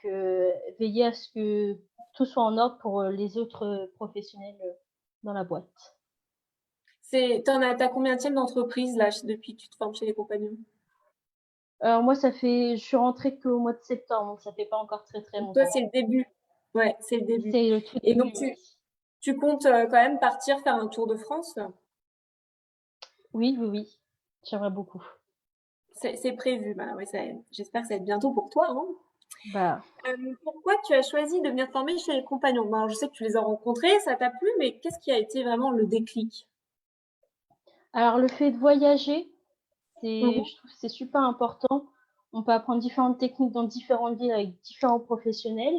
veiller à ce que tout soit en ordre pour les autres professionnels dans la boîte. Tu as combienième d'entreprise là, depuis que tu te formes chez les compagnons? Alors moi, je suis rentrée qu'au mois de septembre, donc ça fait pas encore très très Donc toi, longtemps. c'est le début. Ouais, c'est le début. C'est le tout Et donc début, oui. tu comptes, quand même partir faire un tour de France? Oui, oui, oui, j'aimerais beaucoup. C'est prévu. Bah, ouais, j'espère que ça va être bientôt pour toi, hein. Bah, Pourquoi tu as choisi de venir former chez les compagnons? Bon, alors, je sais que tu les as rencontrés, ça t'a plu, mais qu'est-ce qui a été vraiment le déclic? alors le fait de voyager, Mhm. je trouve que c'est super important. On peut apprendre différentes techniques dans différentes villes avec différents professionnels.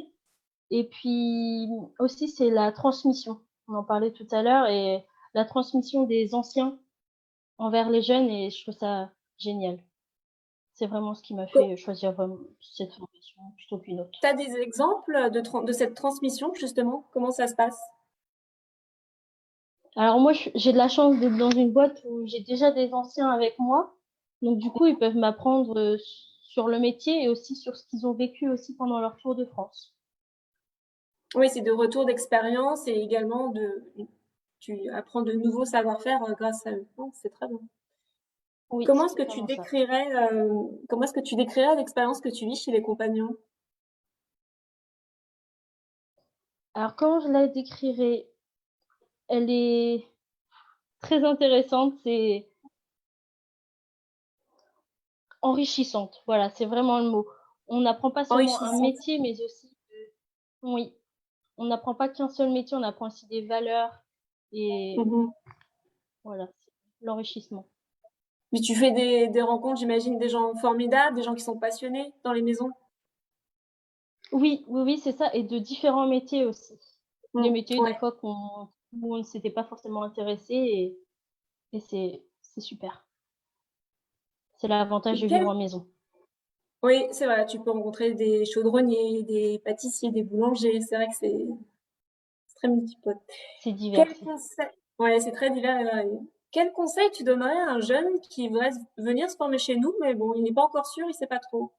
Et puis aussi, c'est la transmission. On en parlait tout à l'heure et la transmission des anciens envers les jeunes et je trouve ça génial. C'est vraiment ce qui m'a Co- fait choisir vraiment cette formation plutôt qu'une autre. T'as des exemples de cette transmission, justement? Comment ça se passe? Alors moi, j'ai de la chance d'être dans une boîte où j'ai déjà des anciens avec moi. Donc du coup, ils peuvent m'apprendre sur le métier et aussi sur ce qu'ils ont vécu aussi pendant leur tour de France. Oui, c'est de retour d'expérience et également tu apprends de nouveaux savoir-faire grâce à eux. Non, c'est très bien. Oui, Comment c'est est-ce que tu totalement ça. décrirais, comment est-ce que tu décrirais l'expérience que tu vis chez les compagnons? Alors comment je la décrirais? Elle est très intéressante, c'est enrichissante, voilà, c'est vraiment le mot. On n'apprend pas seulement un Enrichissante. métier, mais aussi oui, on n'apprend pas qu'un seul métier, on apprend aussi des valeurs et Mhm. voilà, c'est l'enrichissement. Mais tu fais des rencontres, j'imagine, des gens formidables, des gens qui sont passionnés dans les maisons. Oui, oui, oui, c'est ça et de différents métiers aussi. Des Mm. métiers des Ouais. fois où on ne s'était pas forcément intéressé et c'est super. C'est l'avantage Et de vivre en maison. Oui, c'est vrai, tu peux rencontrer des chaudronniers, des pâtissiers, des boulangers. C'est vrai que c'est très multipote. C'est divers, Quel conseil, ouais, c'est très divers et varié. Quel conseil tu donnerais à un jeune qui voudrait venir se former chez nous, mais bon, il n'est pas encore sûr, il sait pas trop.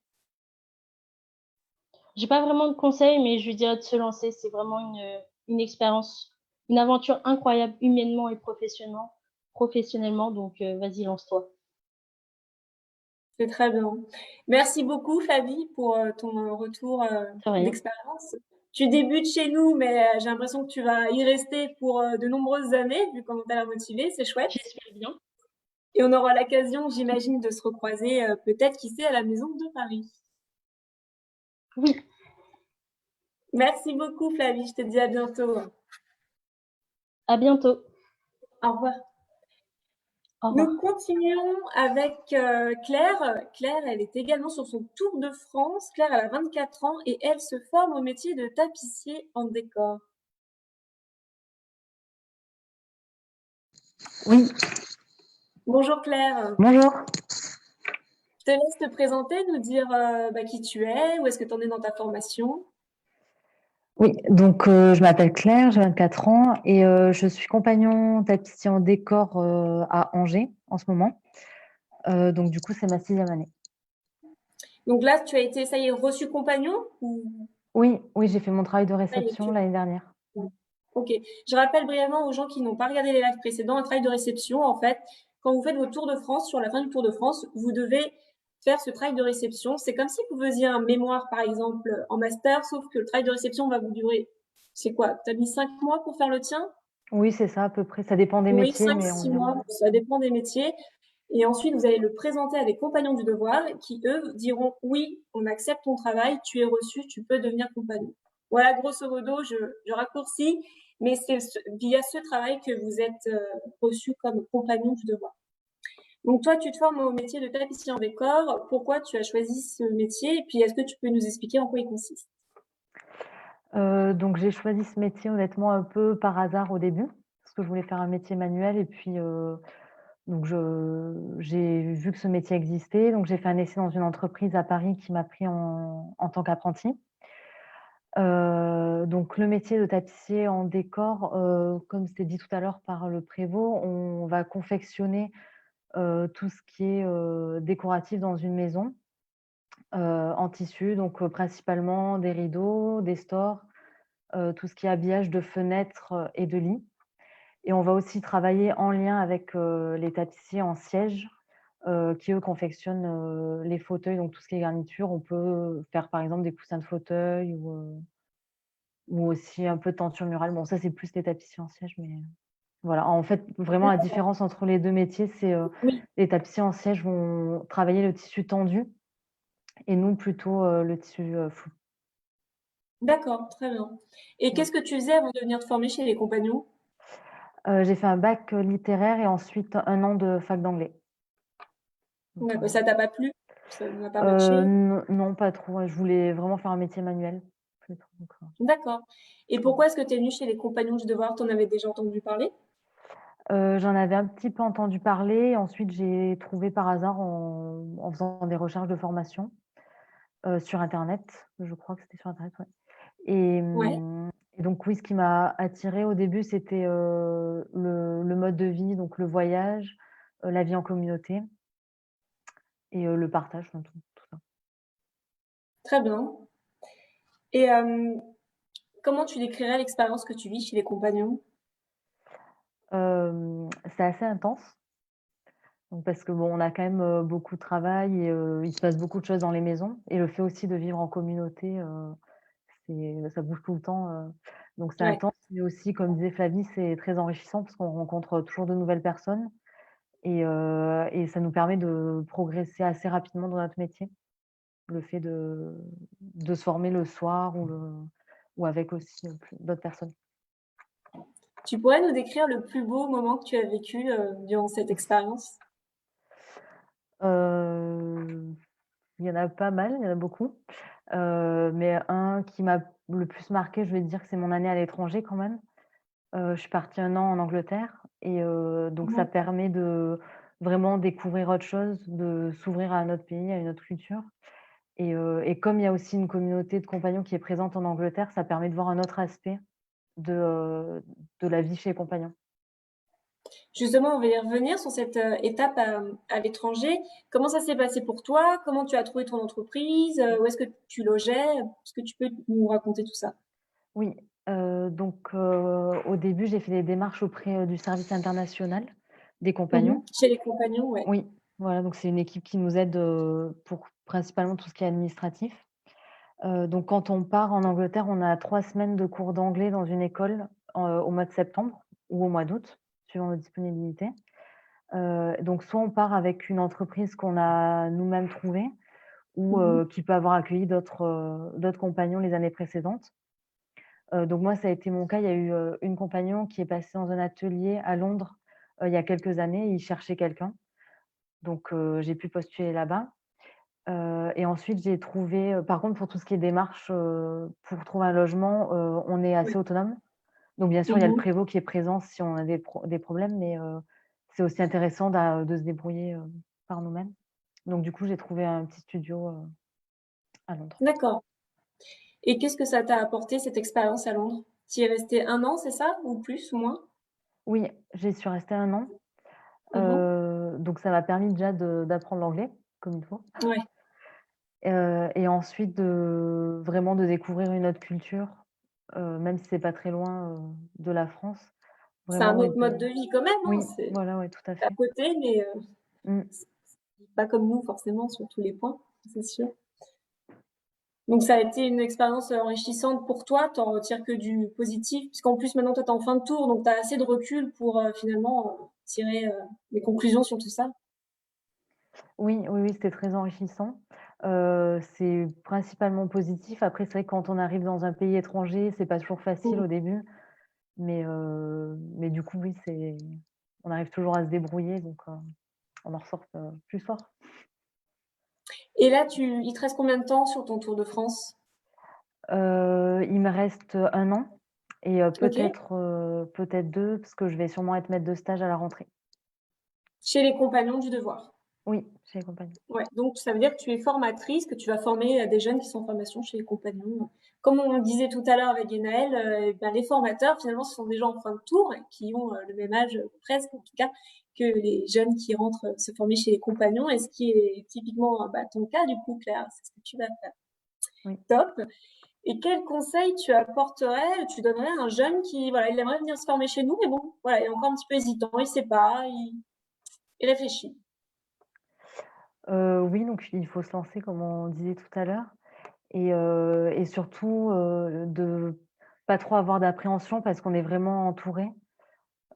j'ai pas vraiment de conseils, mais je lui dirais de se lancer. C'est vraiment une expérience, une aventure incroyable humainement et professionnellement, donc vas-y, lance-toi. C'est très bien. Merci beaucoup, Flavie, pour ton retour De rien. d'expérience. Tu débutes chez nous, mais j'ai l'impression que tu vas y rester pour de nombreuses années, vu comment tu as l'air motivée, c'est chouette. J'espère bien. Et on aura l'occasion, j'imagine, de se recroiser, peut-être, qui sait, à la Maison de Paris. Oui, Merci beaucoup, Flavie. Je te dis à bientôt. à bientôt. Au revoir. Au Nous revoir. continuons avec Claire. Claire, elle est également sur son tour de France. Claire, elle a 24 ans et elle se forme au métier de tapissier en décor. Oui, Bonjour Claire. bonjour. Je te laisse te présenter, nous dire qui tu es, où est-ce que tu en es dans ta formation. Oui, donc je m'appelle Claire, j'ai 24 ans et je suis compagnon tapissier en décor à Angers en ce moment. Donc du coup, c'est ma 6e année. Donc là, tu as été, ça y est, reçu compagnon ou Oui, oui, j'ai fait mon travail de ça y est, réception l'année dernière. Ok. Je rappelle brièvement aux gens qui n'ont pas regardé les lives précédents, un travail de réception, en fait, quand vous faites votre Tour de France, sur la fin du Tour de France, vous devez faire ce travail de réception. C'est comme si vous faisiez un mémoire, par exemple, en master, sauf que le travail de réception va vous durer, c'est quoi? T'as mis 5 mois pour faire le tien? Oui, c'est ça à peu près. Ça dépend des Oui, métiers, cinq, mais six environ. mois, ça dépend des métiers. Et ensuite, vous allez le présenter à des compagnons du devoir qui, eux, diront oui, on accepte ton travail, tu es reçu, tu peux devenir compagnon. Voilà, grosso modo, je raccourcis, mais c'est via ce travail que vous êtes reçu comme compagnon du devoir. Donc toi, tu te formes au métier de tapissier en décor. Pourquoi tu as choisi ce métier? Et puis, est-ce que tu peux nous expliquer en quoi il consiste? Donc j'ai choisi ce métier honnêtement un peu par hasard au début, parce que je voulais faire un métier manuel et puis donc j'ai vu que ce métier existait, donc j'ai fait un essai dans une entreprise à Paris qui m'a pris en tant qu'apprenti. Donc le métier de tapissier en décor, comme c'était dit tout à l'heure par le prévôt, on va confectionner, tout ce qui est, décoratif dans une maison, en tissu, donc principalement des rideaux, des stores, tout ce qui est habillage de fenêtres, et de lits et on va aussi travailler en lien avec, les tapissiers en siège, qui eux confectionnent, les fauteuils, donc tout ce qui est garniture. On peut faire par exemple des coussins de fauteuil ou aussi un peu de tenture murale. Bon, ça, c'est plus les tapissiers en siège, mais voilà. En fait, vraiment la différence entre les 2 métiers, c'est, Oui, les tapissiers en siège vont travailler le tissu tendu et nous plutôt, le tissu, flou. d'accord, très bien. Et Ouais. qu'est-ce que tu faisais avant de venir te former chez les compagnons? J'ai fait un bac, littéraire et ensuite 1 an de fac d'anglais. Donc, D'accord, ça t'a pas plu? Ça n'a pas matché? non, pas trop, ouais. Je voulais vraiment faire un métier manuel plutôt, donc D'accord. Et voilà. pourquoi est-ce que tu es venue chez les compagnons du devoir? Tu en avais déjà entendu parler? J'en avais un petit peu entendu parler. Ensuite, j'ai trouvé par hasard en faisant des recherches de formation, sur internet. Je crois que c'était sur internet, ouais Ouais. et donc oui, ce qui m'a attirée au début, c'était, le mode de vie, donc le voyage, la vie en communauté et le partage, enfin tout ça. Très bien. Et comment tu décrirais l'expérience que tu vis chez les compagnons? C'est assez intense, donc parce que bon, on a quand même, beaucoup de travail et il se passe beaucoup de choses dans les maisons et le fait aussi de vivre en communauté, ça bouge tout le temps, donc c'est Ouais. intense, mais aussi, comme disait Flavie, c'est très enrichissant parce qu'on rencontre toujours de nouvelles personnes et ça nous permet de progresser assez rapidement dans notre métier. Le fait de se former le soir ou avec aussi, d'autres personnes. Tu pourrais nous décrire le plus beau moment que tu as vécu, durant cette expérience? Heu, il y en a pas mal, il y en a beaucoup, mais un qui m'a le plus marqué, je vais dire que c'est mon année à l'étranger quand même. Je suis partie 1 an en Angleterre et donc Mmh. ça permet de vraiment découvrir autre chose, de s'ouvrir à un autre pays, à une autre culture et comme il y a aussi une communauté de compagnons qui est présente en Angleterre, ça permet de voir un autre aspect de, heu, de la vie chez les compagnons. Justement, on va y revenir sur cette, étape à l'étranger. Comment ça s'est passé pour toi? Comment tu as trouvé ton entreprise? Où est-ce que tu logeais? Est-ce que tu peux nous raconter tout ça? Oui, donc au début, j'ai fait des démarches auprès, du service international des Mmh. compagnons. Chez les compagnons, ouais. Oui, voilà, donc c'est une équipe qui nous aide, pour principalement tout ce qui est administratif. Donc quand on part en Angleterre, on a 3 semaines de cours d'anglais dans une école, au mois de septembre ou au mois d'août, suivant nos disponibilités. Donc soit on part avec une entreprise qu'on a nous-mêmes trouvée ou Mmh. qui peut avoir accueilli d'autres compagnons les années précédentes. Donc moi, ça a été mon cas. Il y a eu, une compagnon qui est passée dans un atelier à Londres, il y a quelques années. Ils cherchaient quelqu'un, donc j'ai pu postuler là-bas. Et ensuite j'ai trouvé, par contre pour tout ce qui est démarches, pour trouver un logement, on est Ouais. assez autonome. Donc bien sûr, il y a le Mmh. prévôt qui est présent si on a des problèmes, mais c'est aussi intéressant de se débrouiller, par nous-mêmes. Donc du coup, j'ai trouvé un petit studio, à Londres. D'accord. Et qu'est-ce que ça t'a apporté cette expérience à Londres? Tu y es resté 1 an, c'est ça? Ou plus ou moins? Oui, j'y suis restée 1 an, Mmh. donc ça m'a permis déjà d'apprendre l'anglais comme il faut, Ouais. et ensuite vraiment de découvrir une autre culture, même si c'est pas très loin, de la France. C'est un Vraiment, oui, autre mode de vie quand même, hein? oui, C'est voilà, ouais, tout à à fait. côté, mais Mmh. c'est pas comme nous forcément sur tous les points, c'est sûr. Donc ça a été une expérience, enrichissante pour toi, tu en retires que du positif? Puisqu'en plus maintenant toi tu es en fin de tour, donc tu as assez de recul pour, finalement, tirer, des conclusions sur tout ça? Oui, oui, oui, c'était très enrichissant. C'est principalement positif. Après, c'est vrai que quand on arrive dans un pays étranger, c'est pas toujours facile Mmh. au début, mais du coup, oui, on arrive toujours à se débrouiller, donc on en ressort, plus fort. Et là il te reste combien de temps sur ton tour de France? Il me reste 1 an et OK. peut-être 2 parce que je vais sûrement être maître de stage à la rentrée. Chez les compagnons du devoir? Oui, chez les compagnies. Ouais, donc ça veut dire que tu es formatrice, que tu vas former, des jeunes qui sont en formation chez les compagnons. Comme on le disait tout à l'heure avec Guénaël, les formateurs finalement ce sont des gens en fin de tour et qui ont, le même âge, presque en tout cas, que les jeunes qui rentrent, se former chez les compagnons et ce qui est typiquement, ton cas du coup Claire, c'est ce que tu vas faire. Oui. Top. Et quel conseil tu apporterais, tu donnerais à un jeune qui voilà, il aimerait venir se former chez nous mais bon, voilà, il est encore un petit peu hésitant, il sait pas, il réfléchit? Oui, donc il faut se lancer comme on disait tout à l'heure. Et surtout, de pas trop avoir d'appréhension parce qu'on est vraiment entouré.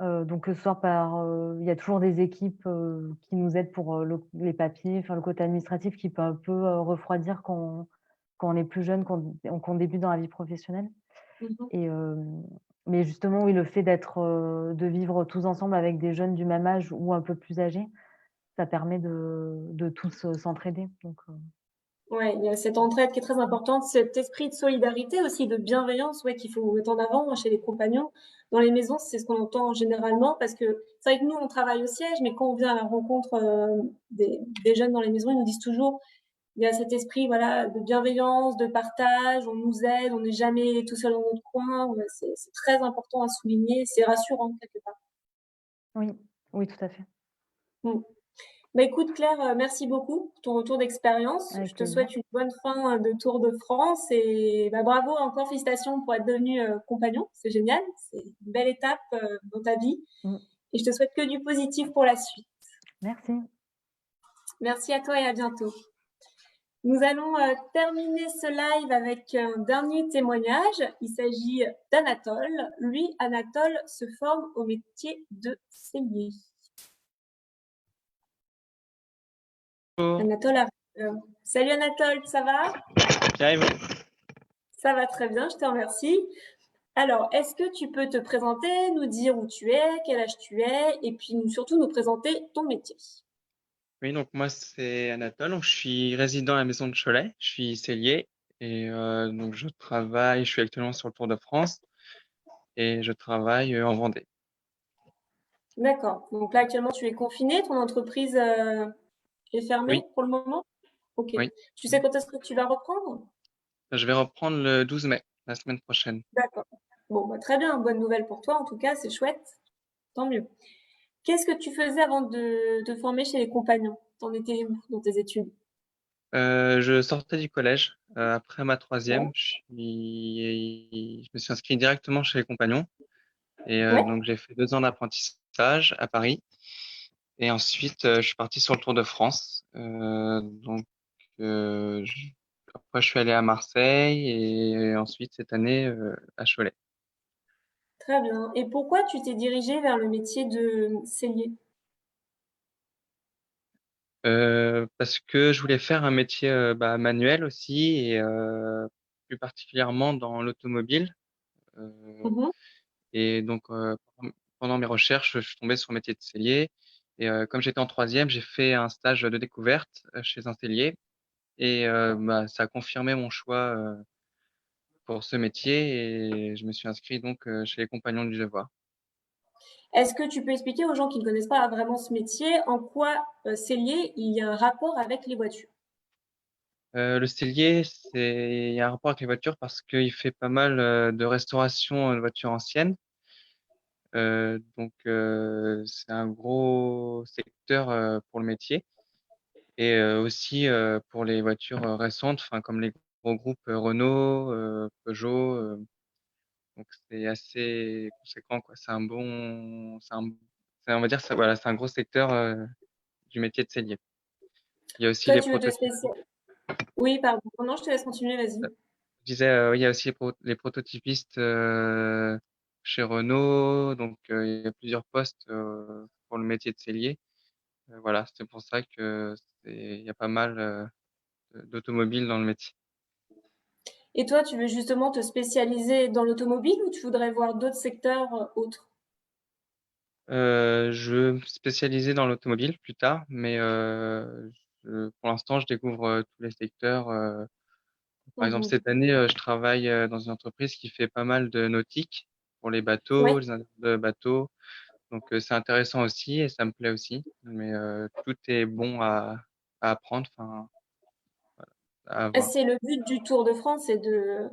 Donc que ce soit il y a toujours des équipes, qui nous aident pour, les papiers, enfin le côté administratif qui peut un peu, refroidir quand on est plus jeune, qu'on débute dans la vie professionnelle Mmh. et mais justement oui, le fait de vivre tous ensemble avec des jeunes du même âge ou un peu plus âgés, ça permet de tous, s'entraider donc Ouais, il y a cette entraide qui est très importante, cet esprit de solidarité aussi, de bienveillance, ouais, qu'il faut mettre en avant chez les compagnons. Dans les maisons, c'est ce qu'on entend généralement parce que c'est vrai que nous, on travaille au siège, mais quand on vient à la rencontre, des jeunes dans les maisons, ils nous disent toujours, il y a cet esprit, voilà, de bienveillance, de partage, on nous aide, on n'est jamais tout seul dans notre coin. Ouais, c'est très important à souligner, c'est rassurant quelque part. oui, oui, tout à fait, Mmh. Bah, écoute Claire, merci beaucoup pour ton retour d'expérience. avec Je te plaisir. souhaite une bonne fin, de Tour de France et bah, bravo encore, félicitations pour être devenu, compagnon. C'est génial, c'est une belle étape, dans ta vie Mmh. et je te souhaite que du positif pour la suite. Merci. Merci à toi et à bientôt. Nous allons terminer ce live avec un dernier témoignage. Il s'agit d'Anatole. Lui, Anatole se forme au métier de sellier. Anatole arrive. Salut Anatole, ça va? Bien, et vous? Ça va très bien, je te remercie. Alors, est-ce que tu peux te présenter, nous dire où tu es, quel âge tu es, et puis surtout nous présenter ton métier? Oui, donc moi c'est Anatole, donc je suis résident à la Maison de Cholet, je suis sellier et donc je suis actuellement sur le Tour de France et je travaille en Vendée. D'accord. Donc là, actuellement, tu es confiné, ton entreprise est fermée Oui, pour le moment? Ok. oui. Tu sais quand est-ce que tu vas reprendre? Je vais reprendre le 12 mai, la semaine prochaine. D'accord. Bon, bah, très bien, bonne nouvelle pour toi en tout cas, c'est chouette, tant mieux. Qu'est-ce que tu faisais avant de te former chez les compagnons? T'en étais où dans tes études? Je sortais du collège après ma Ouais. troisième, je me suis inscrit directement chez les compagnons et Ouais. donc j'ai fait 2 ans d'apprentissage à Paris et ensuite je suis parti sur le Tour de France. Après, je suis allé à Marseille et ensuite cette année à Cholet. Très bien. Et pourquoi tu t'es dirigé vers le métier de sellier? Parce que je voulais faire un métier manuel aussi et plus particulièrement dans l'automobile. Euh, Mhm. et donc pendant mes recherches, je suis tombé sur le métier de sellier. Et comme j'étais en troisième, j'ai fait un stage de découverte chez un sellier et ça a confirmé mon choix pour ce métier et je me suis inscrit donc chez les Compagnons du Devoir. Est-ce que tu peux expliquer aux gens qui ne connaissent pas vraiment ce métier en quoi sellier il y a un rapport avec les voitures? Le sellier, il y a un rapport avec les voitures parce qu'il fait pas mal de restauration de voitures anciennes. C'est un gros secteur pour le métier et aussi pour les voitures récentes, enfin comme les gros groupes Renault, Peugeot. Donc c'est assez conséquent, quoi. On va dire, voilà, c'est un gros secteur du métier de sellier. Il y a aussi Toi, les tu veux te prototypes. spécialiser? Oui, pardon. Non, je te laisse continuer, vas-y. Je disais, oui, il y a aussi les prototypistes chez Renault. Donc, il y a plusieurs postes pour le métier de sellier. Voilà, c'est pour ça que il y a pas mal d'automobiles dans le métier. Et toi, tu veux justement te spécialiser dans l'automobile ou tu voudrais voir d'autres secteurs autres? Je veux me spécialiser dans l'automobile plus tard, mais pour l'instant, je découvre tous les secteurs. Par exemple, Mhm. cette année, je travaille dans une entreprise qui fait pas mal de nautique pour les bateaux, Ouais. les intérieurs de bateaux. Donc, c'est intéressant aussi et ça me plaît aussi. Mais tout est bon à apprendre, enfin, à avoir. C'est le but du Tour de France, c'est de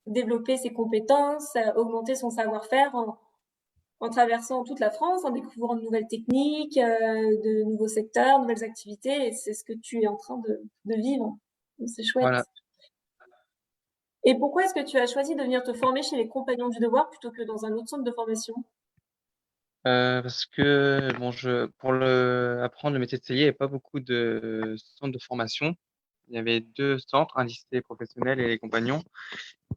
développer ses compétences, augmenter son savoir-faire en traversant toute la France, en découvrant de nouvelles techniques, de nouveaux secteurs, nouvelles activités. Et c'est ce que tu es en train de vivre. Donc, c'est chouette. Voilà. Et pourquoi est-ce que tu as choisi de venir te former chez les Compagnons du Devoir plutôt que dans un autre centre de formation? Parce que bon, pour apprendre le métier de sellier, il n'y avait pas beaucoup de centres de formation. Il y avait 2 centres, un lycée professionnel et les compagnons.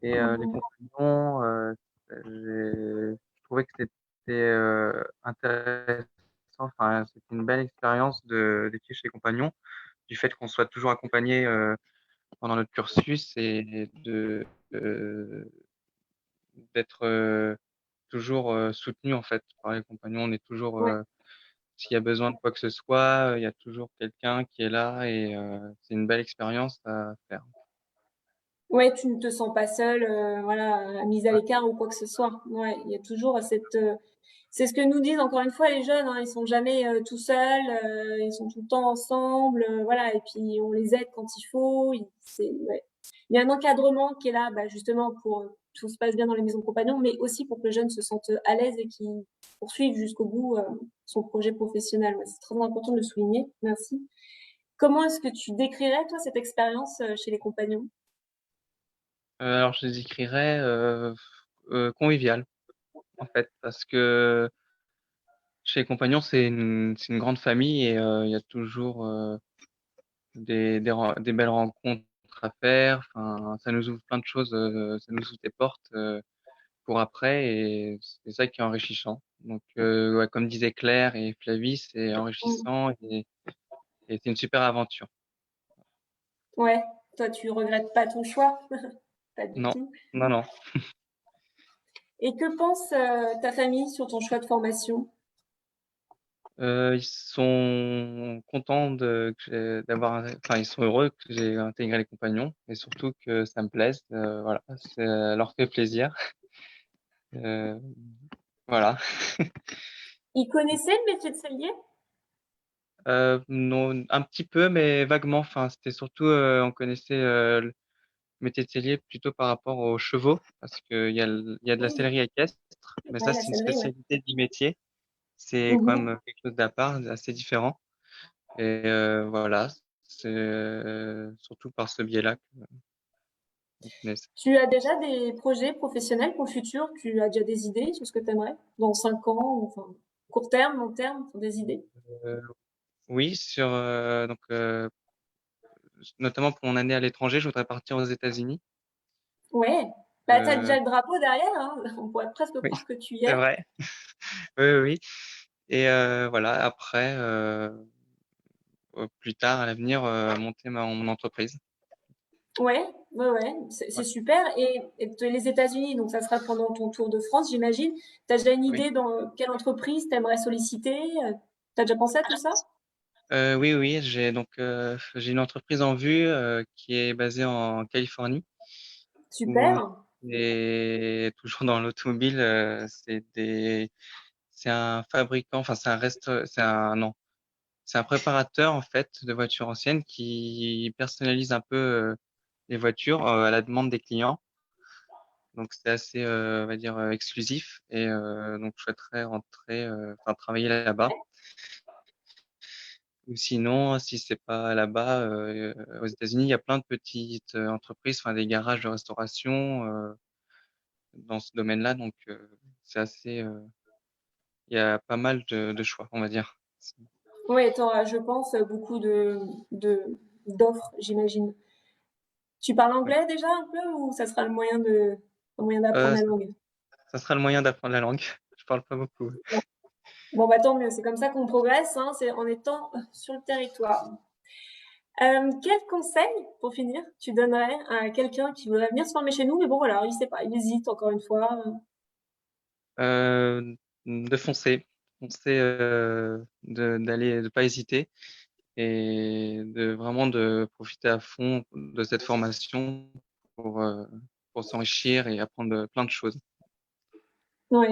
Et les Mhm. compagnons, je trouvais que c'était intéressant. Enfin, c'était une belle expérience d'étudier chez les compagnons, du fait qu'on soit toujours accompagné pendant notre cursus et d'être toujours soutenu en fait par les compagnons. On est toujours Ouais. s'il y a besoin de quoi que ce soit, il y a toujours quelqu'un qui est là et c'est une belle expérience à faire. Ouais, tu ne te sens pas seule, voilà, mise à Ouais, l'écart ou quoi que ce soit. Ouais, il y a toujours cette, c'est ce que nous disent encore une fois les jeunes, hein, ils sont jamais tout seuls, ils sont tout le temps ensemble, voilà, et puis on les aide quand il faut. Ouais. Il y a un encadrement qui est là, bah, justement pour que tout se passe bien dans les maisons de compagnons, mais aussi pour que le jeune se sente à l'aise et qu'il poursuive jusqu'au bout son projet professionnel. Ouais, c'est très important de le souligner. Merci. Comment est-ce que tu décrirais toi cette expérience chez les compagnons? alors je les écrirais convivial en fait, parce que chez les compagnons c'est une grande famille et il y a toujours des belles rencontres à faire. Enfin, ça nous ouvre plein de choses, ça nous ouvre des portes pour après, et c'est ça qui est enrichissant. Donc, ouais, comme disaient Claire et Flavie, c'est Mm. enrichissant et c'est une super aventure. Ouais, toi, tu regrettes pas ton choix? Pas du Non, tout. non, non. Et que pense ta famille sur ton choix de formation? Ils sont contents enfin, ils sont heureux que j'ai intégré les compagnons et surtout que ça me plaise. Voilà, ça leur fait plaisir. Euh, voilà. Ils connaissaient le métier de sellier? Non, un petit peu, mais vaguement. Enfin, c'était surtout, on connaissait le métier de sellier plutôt par rapport aux chevaux, parce il y a de la Oui, sellerie équestre, mais ouais, ça, la c'est une sellerie, ouais. spécialité du métier. C'est quand Mhm. même quelque chose d'à part, assez différent. Et voilà, c'est surtout par ce biais-là qu'on connaît ça. Tu as déjà des projets professionnels pour le futur? Tu as déjà des idées sur ce que tu aimerais dans 5 ans, ou, enfin, court terme, long terme, des idées? Euh, oui, notamment pour mon année à l'étranger, je voudrais partir aux États-Unis. Ouais, bah, tu as Euh, déjà le drapeau derrière, hein. On pourrait presque oui, croire que tu y c'est es. vrai. Oui, oui, oui. Et voilà, après, plus tard, à l'avenir, monter mon entreprise. Ouais, ouais, ouais, c'est Ouais, super. Les États-Unis, donc ça sera pendant ton tour de France, j'imagine. Tu as déjà une oui. idée dans quelle entreprise tu aimerais solliciter? Tu as déjà pensé à tout ça? Oui, oui, j'ai une entreprise en vue qui est basée en Californie, où Super. et toujours dans l'automobile, c'est un fabricant, enfin non, c'est un préparateur en fait de voitures anciennes qui personnalise un peu les voitures à la demande des clients. Donc c'est assez, on va dire, exclusif. Et donc je souhaiterais enfin travailler là-bas. Ou sinon, si c'est pas là-bas, aux États-Unis, il y a plein de petites entreprises, enfin des garages de restauration dans ce domaine-là. Donc c'est assez, il y a pas mal de choix, on va dire. Oui, tu auras, je pense, beaucoup d'offres, j'imagine. Tu parles Oui. anglais déjà un peu ou ça sera un moyen d'apprendre Euh, la ça, langue? ça sera le moyen d'apprendre la langue. Je parle pas beaucoup. Bon, bah tant mieux, c'est comme ça qu'on progresse, hein, c'est en étant sur le territoire. Quel conseil, pour finir, tu donnerais à quelqu'un qui voudrait venir se former chez nous, mais bon voilà, il sait pas, il hésite encore une fois. De foncer, de pas hésiter et de profiter à fond de cette formation pour, euh, pour s'enrichir et apprendre plein de choses. Oui.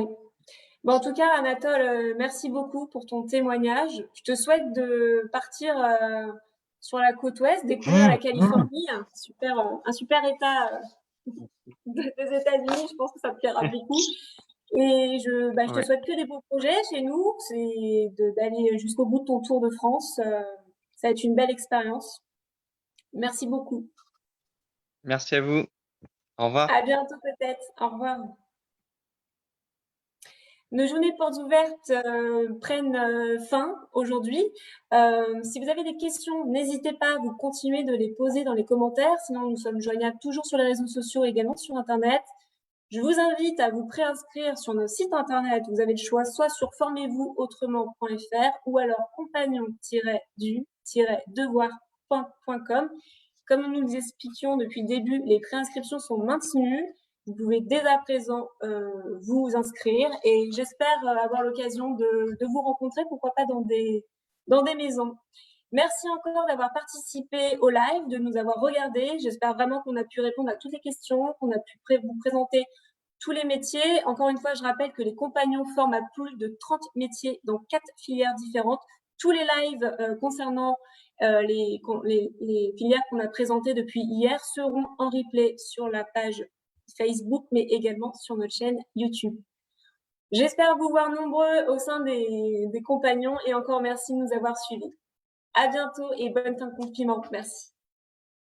Bon, en tout cas, Anatole, merci beaucoup pour ton témoignage. Je te souhaite de partir sur la côte ouest, découvrir la Californie, un super état des États-Unis. Je pense que ça te plaira beaucoup. Et je te Ouais. souhaite que des beaux projets chez nous. C'est d'aller jusqu'au bout de ton tour de France. Ça va être une belle expérience. Merci beaucoup. Merci à vous. Au revoir. À bientôt peut-être. Au revoir. Nos journées portes ouvertes prennent fin aujourd'hui. Si vous avez des questions, n'hésitez pas, vous continuez de les poser dans les commentaires. Sinon, nous sommes joignables toujours sur les réseaux sociaux et également sur Internet. Je vous invite à vous préinscrire sur nos sites Internet. Vous avez le choix soit sur formez-vous-autrement.fr ou alors compagnon-du-devoir.com. Comme nous nous expliquions depuis le début, les préinscriptions sont maintenues. Vous pouvez dès à présent vous inscrire et j'espère avoir l'occasion de vous rencontrer, pourquoi pas dans des maisons. Merci encore d'avoir participé au live, de nous avoir regardés. J'espère vraiment qu'on a pu répondre à toutes les questions, qu'on a pu vous présenter tous les métiers. Encore une fois, je rappelle que les compagnons forment à plus de 30 métiers dans 4 filières différentes. Tous les lives concernant les filières qu'on a présentées depuis hier seront en replay sur la page Facebook, mais également sur notre chaîne YouTube. J'espère vous voir nombreux au sein des compagnons et encore merci de nous avoir suivis. À bientôt et bonne fin de compliment. Merci.